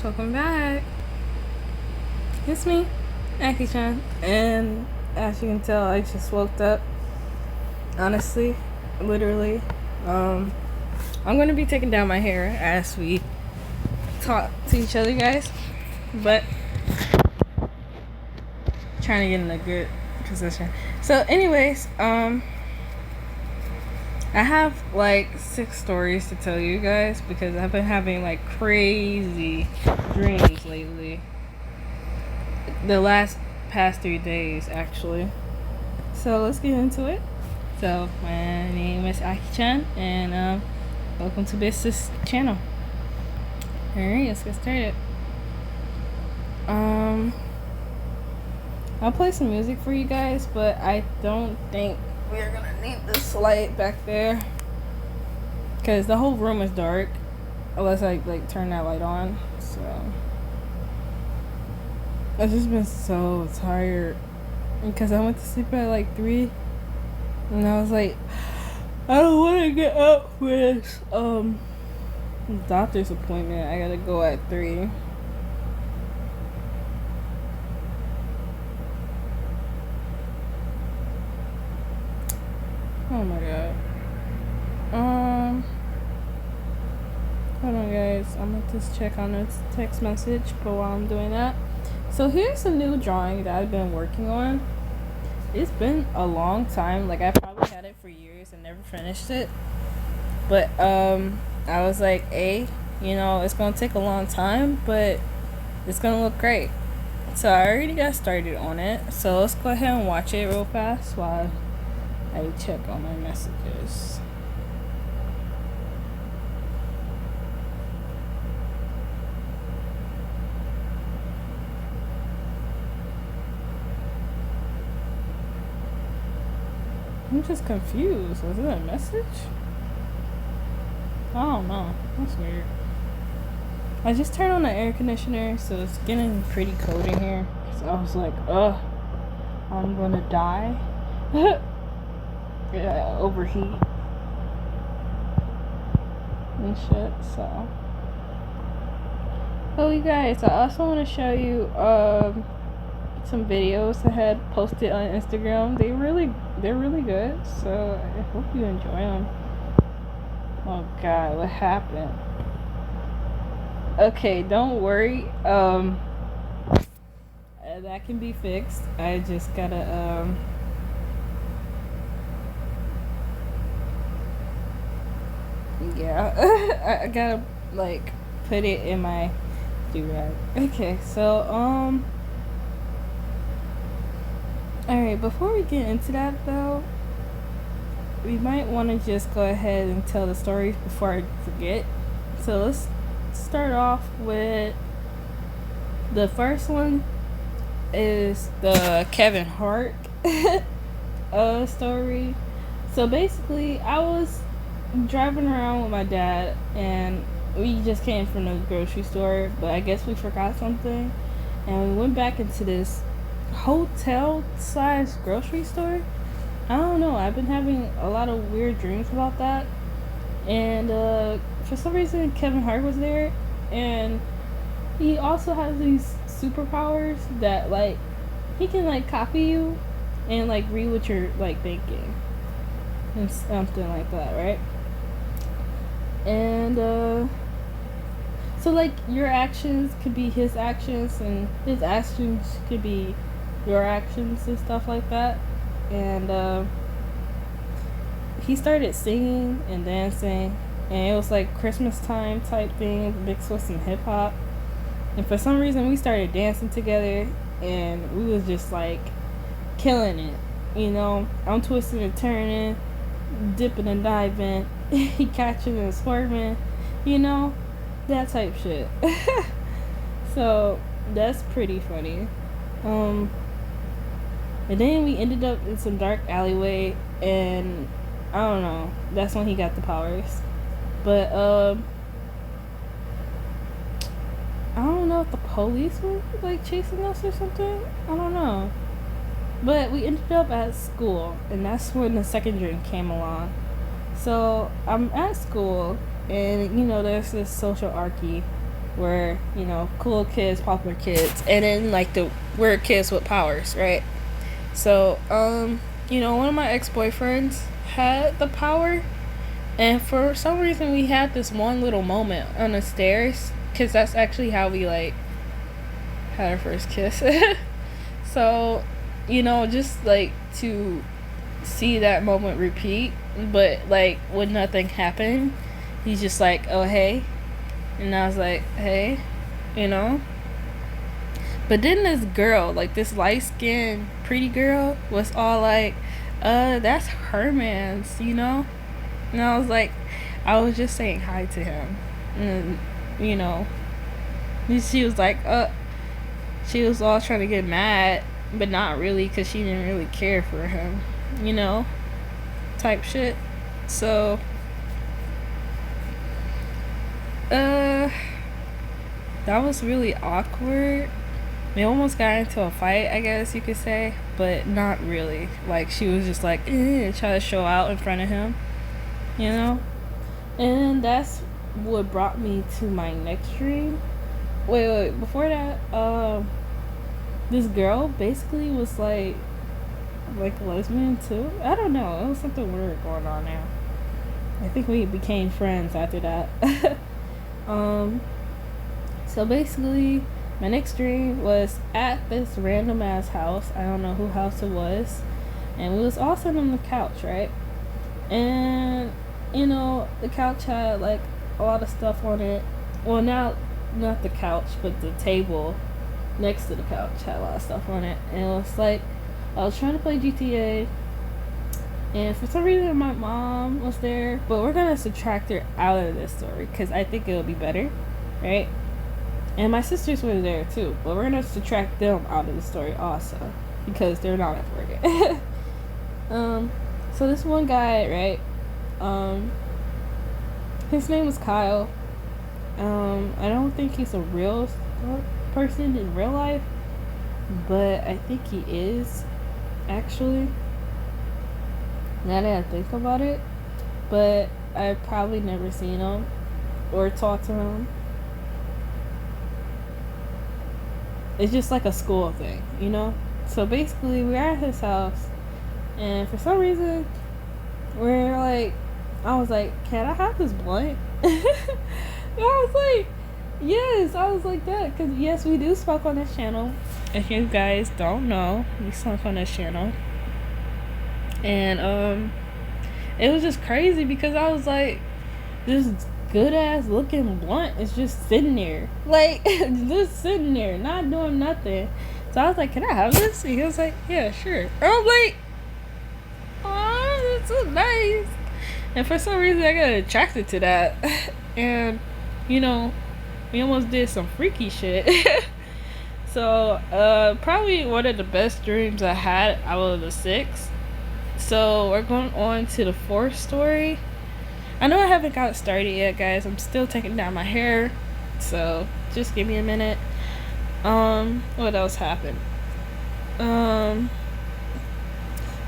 welcome back. It's me, Aki-chan, and as you can tell, I just woke up. Honestly, literally, I'm gonna be taking down my hair as we talk to each other, guys. But trying to get in a good position. So, anyways, I have like 6 stories to tell you guys because I've been having like crazy dreams lately. The past 3 days, actually. So let's get into it. So my name is Aki-chan, and welcome to this channel. Alright, let's get started. I'll play some music for you guys, but I don't think we're gonna need this light back there because the whole room is dark unless I like turn that light on. So I've just been so tired because I went to sleep at like 3 and I was like, I don't want to get up for this doctor's appointment. I gotta go at 3. Oh my god. Hold on, guys. I'm gonna just check on this text message, but while I'm doing that, so here's a new drawing that I've been working on. It's been a long time. Like, I probably had it for years and never finished it. But I was like, hey, it's gonna take a long time, but it's gonna look great. So I already got started on it. So let's go ahead and watch it real fast while I check on my messages. I'm just confused. Was it a message? I don't know. That's weird. I just turned on the air conditioner, so it's getting pretty cold in here. So I was like, I'm gonna die. Yeah, overheat and shit. So, oh, you guys, I also want to show you some videos I had posted on Instagram. They're really good. So I hope you enjoy them. Oh god, what happened? Okay, don't worry. That can be fixed. I just gotta yeah, I gotta like put it in my do-rag. Okay, so alright, before we get into that though, we might want to just go ahead and tell the stories before I forget. So let's start off with the first one is the Kevin Hart story. So basically, I was driving around with my dad and we just came from the grocery store, but I guess we forgot something and we went back into this hotel size grocery store. I don't know, I've been having a lot of weird dreams about that, and for some reason Kevin Hart was there, and he also has these superpowers that like he can like copy you and like read what you're like thinking and something like that, right? And so like your actions could be his actions and his actions could be your actions and stuff like that. And he started singing and dancing, and it was like Christmas time type thing mixed with some hip hop, and for some reason we started dancing together and we was just like killing it. I'm twisting and turning, dipping and diving, he catching and swerving, that type shit. So that's pretty funny. And then we ended up in some dark alleyway, and I don't know, that's when he got the powers. But I don't know if the police were like chasing us or something. I don't know. But we ended up at school, and that's when the second dream came along. So I'm at school, and there's this social archie We're, cool kids, popular kids, and then like the weird kids with powers, right? So, one of my ex-boyfriends had the power, and for some reason we had this one little moment on the stairs, because that's actually how we like had our first kiss. So, just like to see that moment repeat, but like when nothing happened, he's just like, oh hey, and I was like, hey, you know. But then this girl, like this light skinned pretty girl, was all like, that's her man's, And I was like, I was just saying hi to him. And, and she was like, she was all trying to get mad, but not really, because she didn't really care for him, type shit. So, that was really awkward. We almost got into a fight, I guess you could say, but not really. Like, she was just like, trying to show out in front of him, And that's what brought me to my next dream. Wait, before that, this girl basically was like a lesbian too. I don't know. It was something weird going on now. I think we became friends after that. So basically, my next dream was at this random ass house. I don't know who house it was. And we was all sitting on the couch, right? And, the couch had like a lot of stuff on it. Well, now, not the couch, but the table next to the couch had a lot of stuff on it. And it was like, I was trying to play GTA. And for some reason, my mom was there. But we're going to subtract her out of this story, because I think it'll be better, right? And my sisters were there too, but we're gonna subtract them out of the story also, because they're not important. So this one guy, right? His name was Kyle. I don't think he's a real person in real life, but I think he is, actually. Now that I think about it, but I've probably never seen him or talked to him. It's just like a school thing, So basically, we're at his house, and for some reason, I was like, can I have this blunt? And I was like, yes, I was like that, because yes, we do smoke on this channel. If you guys don't know, we smoke on this channel. And, it was just crazy, because I was like, this good ass looking blunt is just sitting there, just sitting there, not doing nothing. So I was like, can I have this? And he was like, yeah, sure. And I was like, oh, that's so nice. And for some reason I got attracted to that. And we almost did some freaky shit. So probably one of the best dreams I had out of the 6. So we're going on to the 4th story. I know I haven't got started yet, guys. I'm still taking down my hair, so just give me a minute. What else happened?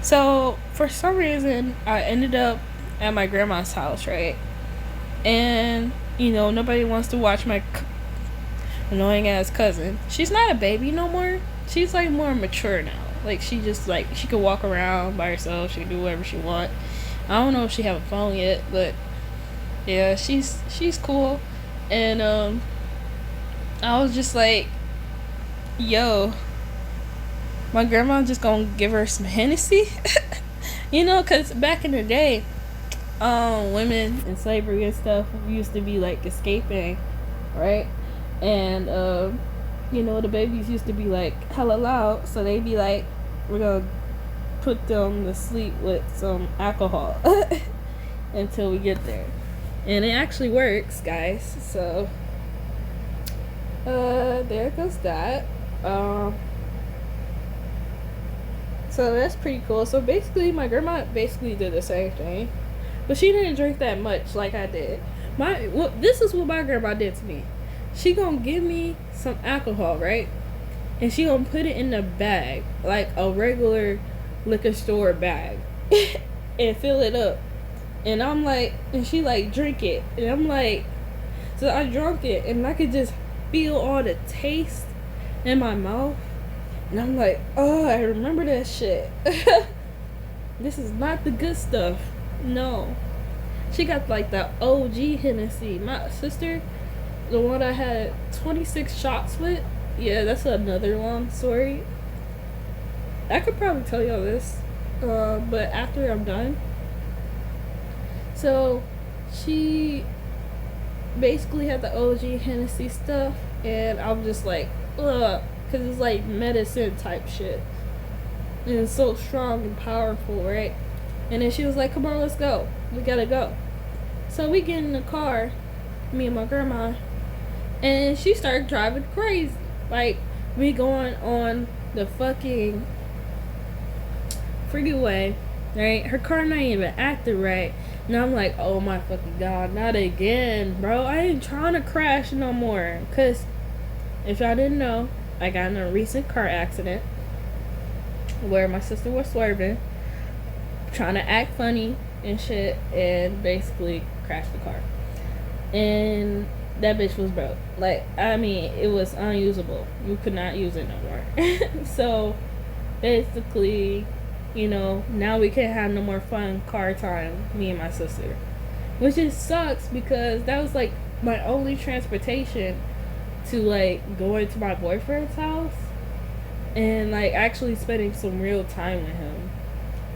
So for some reason, I ended up at my grandma's house, right? And nobody wants to watch my annoying ass cousin. She's not a baby no more. She's like more mature now. Like she just she could walk around by herself. She can do whatever she wants. I don't know if she have a phone yet, but yeah, she's cool. And I was just like, yo, my grandma just gonna give her some Hennessy. Because back in the day, women in slavery and stuff used to be like escaping, right? And the babies used to be like hella loud, so they'd be like, we're gonna put them to sleep with some alcohol until we get there. And it actually works, guys. So there goes that. So that's pretty cool. So basically my grandma basically did the same thing, but she didn't drink that much like I did. This is what my grandma did to me. She gonna give me some alcohol, right? And she gonna put it in a bag, like a regular liquor store bag, and fill it up. And I'm like, and she like, drink it. And I'm like, So I drunk it, and I could just feel all the taste in my mouth. And I'm like, oh, I remember that shit. This is not the good stuff. No. She got like the OG Hennessy. My sister, the one I had 26 shots with, yeah, that's another long story. I could probably tell y'all this, but after I'm done. So, she basically had the OG Hennessy stuff, and I'm just like, ugh, because it's like medicine type shit. And it's so strong and powerful, right? And then she was like, come on, let's go. We gotta go. So we get in the car, me and my grandma, and she started driving crazy. Like, we going on the fucking freeway, right? Her car not even acting right. And I'm like, oh my fucking god, not again, bro. I ain't trying to crash no more. Because if y'all didn't know, I got in a recent car accident where my sister was swerving, trying to act funny and shit, and basically crashed the car. And that bitch was broke. Like, I mean, it was unusable. You could not use it no more. So, basically, you know, now we can't have no more fun car time, me and my sister. Which just sucks because that was like my only transportation to like going to my boyfriend's house and like actually spending some real time with him.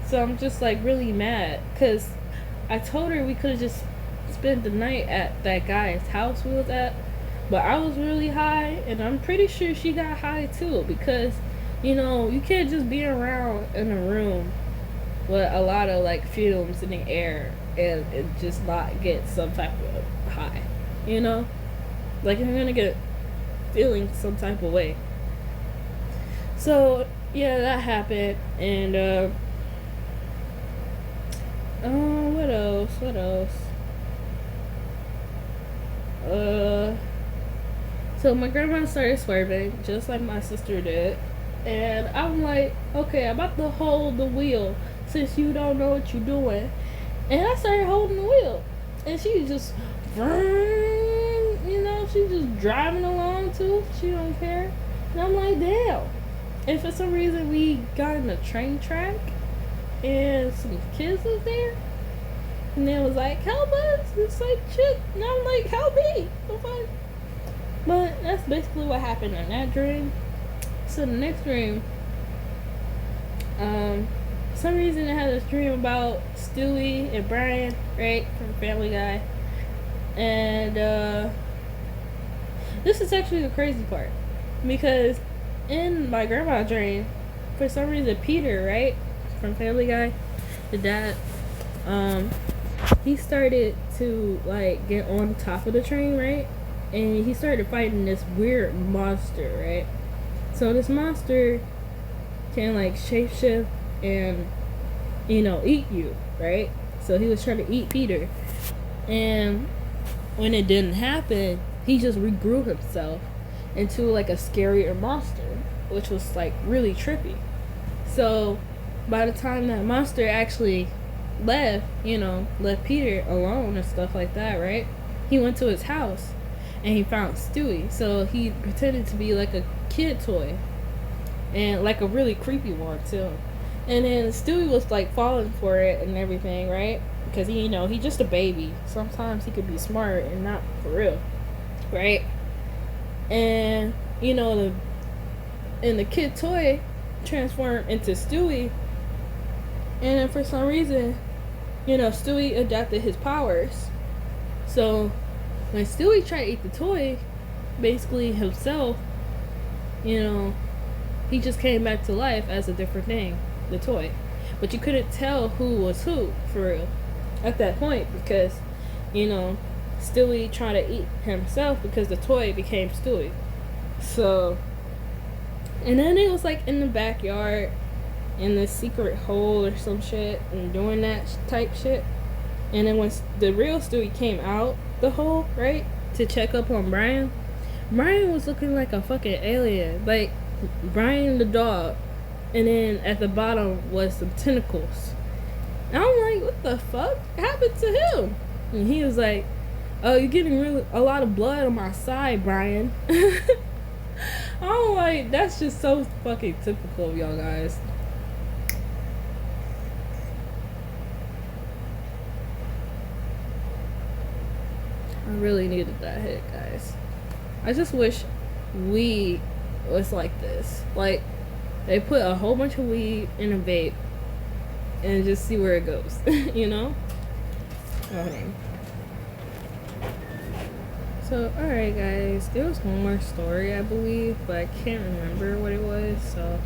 So I'm just like really mad because I told her we could have just spent the night at that guy's house we was at, but I was really high and I'm pretty sure she got high too because, you know, you can't just be around in a room with a lot of like fumes in the air and it just not get some type of high, you know? Like you're gonna get feeling some type of way. So yeah, that happened. And what else? So my grandma started swerving just like my sister did, and I'm like, okay, I'm about to hold the wheel since you don't know what you're doing. And I started holding the wheel, and she just, you know, she's just driving along too. She don't care. And I'm like, damn. And for some reason, we got in a train track, and some kids was there, and they was like, help us. It's like shit. And I'm like, help me. Okay. But that's basically what happened in that dream. So the next dream, for some reason I had this dream about Stewie and Brian, right, from Family Guy. And this is actually the crazy part, because in my grandma's dream, for some reason Peter, right, from Family Guy, the dad, he started to like get on top of the train, right, and he started fighting this weird monster, right. So this monster can like shapeshift and, you know, eat you, right? So he was trying to eat Peter, and when it didn't happen, he just regrew himself into like a scarier monster, which was like really trippy. So by the time that monster actually left, you know, left Peter alone and stuff like that, right? He went to his house and he found Stewie. So he pretended to be like a kid toy, and like a really creepy one too. And then Stewie was like falling for it and everything, right? Because he, you know, he's just a baby. Sometimes he could be smart and not for real, right? And you know, the kid toy transformed into Stewie, and then for some reason, you know, Stewie adapted his powers. So when Stewie tried to eat the toy, basically himself, you know, he just came back to life as a different thing, the toy. But you couldn't tell who was who, for real, at that point, because, you know, Stewie tried to eat himself because the toy became Stewie. So, and then it was like in the backyard, in the secret hole or some shit, and doing that type shit. And then when the real Stewie came out the hole, right, to check up on Brian was looking like a fucking alien. Like, Brian the dog, and then at the bottom was some tentacles. And I'm like, what the fuck happened to him? And he was like, Oh, you're getting really a lot of blood on my side, Brian. I'm like, that's just so fucking typical of y'all guys. I really needed that hit, guys. I just wish weed was like this. Like, they put a whole bunch of weed in a vape and just see where it goes, you know? Okay. So, alright, guys. There was one more story, I believe, but I can't remember what it was, so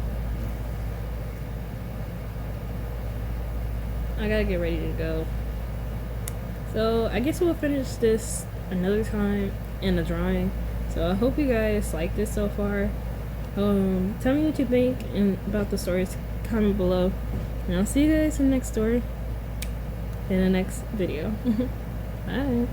I gotta get ready to go. So, I guess we'll finish this another time in the drawing. So, I hope you guys like this so far. Tell me what you think and about the stories. Comment below. And I'll see you guys in the next story. In the next video. Bye.